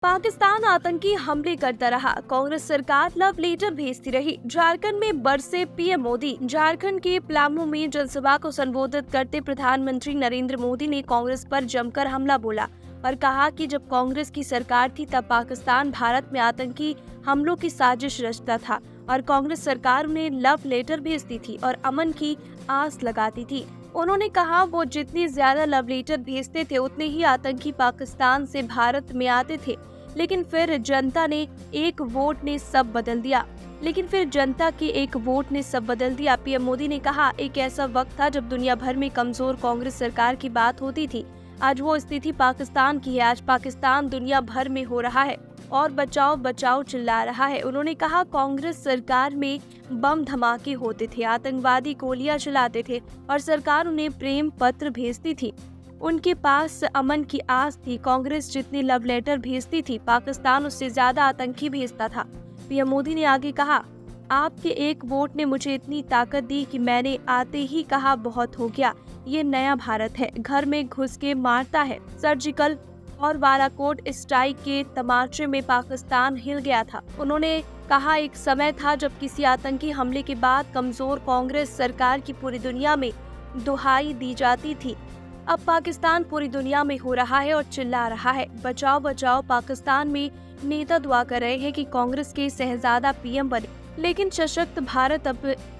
पाकिस्तान आतंकी हमले करता रहा, कांग्रेस सरकार लव लेटर भेजती रही। झारखंड में बरसे पीएम मोदी। झारखंड के पलामू में जनसभा को संबोधित करते प्रधानमंत्री नरेंद्र मोदी ने कांग्रेस पर जमकर हमला बोला और कहा कि जब कांग्रेस की सरकार थी तब पाकिस्तान भारत में आतंकी हमलों की साजिश रचता था और कांग्रेस सरकार उन्हें लव लेटर भेजती थी और अमन की आस लगाती थी। उन्होंने कहा वो जितने ज्यादा लव लेटर भेजते थे उतने ही आतंकी पाकिस्तान से भारत में आते थे। लेकिन फिर जनता के एक वोट ने सब बदल दिया। पीएम मोदी ने कहा, एक ऐसा वक्त था जब दुनिया भर में कमजोर कांग्रेस सरकार की बात होती थी। आज वो स्थिति पाकिस्तान की है। आज पाकिस्तान दुनिया भर में हो रहा है और बचाओ बचाओ चिल्ला रहा है। उन्होंने कहा, कांग्रेस सरकार में बम धमाके होते थे, आतंकवादी गोलियां चलाते थे और सरकार उन्हें प्रेम पत्र भेजती थी। उनके पास अमन की आस थी। कांग्रेस जितने लव लेटर भेजती थी, पाकिस्तान उससे ज्यादा आतंकी भेजता था। पीएम मोदी ने आगे कहा, आपके एक वोट ने मुझे इतनी ताकत दी कि मैंने आते ही कहा बहुत हो गया, ये नया भारत है, घर में घुस के मारता है। सर्जिकल और बालाकोट स्ट्राइक के तमाचे में पाकिस्तान हिल गया था। उन्होंने कहा, एक समय था जब किसी आतंकी हमले के बाद कमजोर कांग्रेस सरकार की पूरी दुनिया में दुहाई दी जाती थी। अब पाकिस्तान पूरी दुनिया में हो रहा है और चिल्ला रहा है, बचाओ बचाओ। पाकिस्तान में नेता दुआ कर रहे हैं कि कांग्रेस के शहजादा पीएम बने, लेकिन सशक्त भारत अब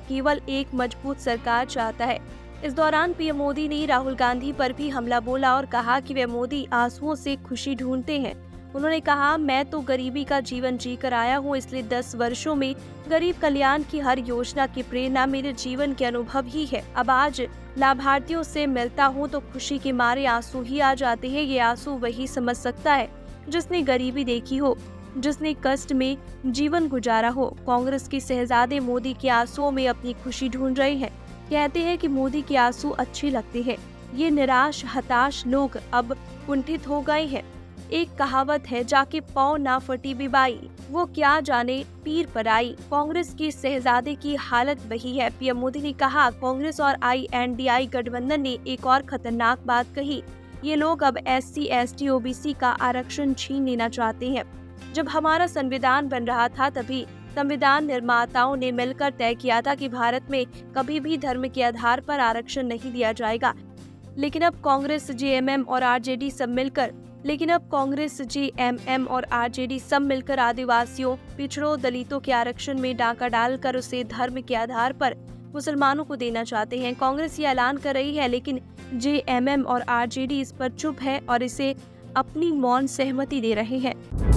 केवल एक मजबूत सरकार चाहता है। इस दौरान पीएम मोदी ने राहुल गांधी पर भी हमला बोला और कहा कि वे मोदी आंसुओं से खुशी ढूंढते हैं। उन्होंने कहा, मैं तो गरीबी का जीवन जीकर आया हूँ, इसलिए 10 वर्षों में गरीब कल्याण की हर योजना की प्रेरणा मेरे जीवन के अनुभव ही है। अब आज लाभार्थियों से मिलता हूँ तो खुशी के मारे आंसू ही आ जाते हैं। ये आंसू वही समझ सकता है जिसने गरीबी देखी हो, जिसने कष्ट में जीवन गुजारा हो। कांग्रेस के शहजादे मोदी के आंसुओं में अपनी खुशी ढूंढ रहे हैं। कहते हैं कि मोदी के आंसू अच्छे लगते हैं। ये निराश हताश लोग अब कुंठित हो गए हैं। एक कहावत है, जाके पाँव ना फटी बिबाई, वो क्या जाने पीर पर आई। कांग्रेस के शहजादे की हालत वही है। पीएम मोदी ने कहा, कांग्रेस और INDI गठबंधन ने एक और खतरनाक बात कही, ये लोग अब SC ST OBC का आरक्षण छीन लेना चाहते हैं। जब हमारा संविधान बन रहा था तभी संविधान निर्माताओं ने मिलकर तय किया था कि भारत में कभी भी धर्म के आधार पर आरक्षण नहीं दिया जाएगा। लेकिन अब कांग्रेस JMM और RJD सब मिलकर आदिवासियों, पिछड़ों, दलितों के आरक्षण में डाका डालकर उसे धर्म के आधार पर मुसलमानों को देना चाहते हैं। कांग्रेस ये ऐलान कर रही है, लेकिन JMM और RJD इस पर चुप है और इसे अपनी मौन सहमति दे रहे हैं।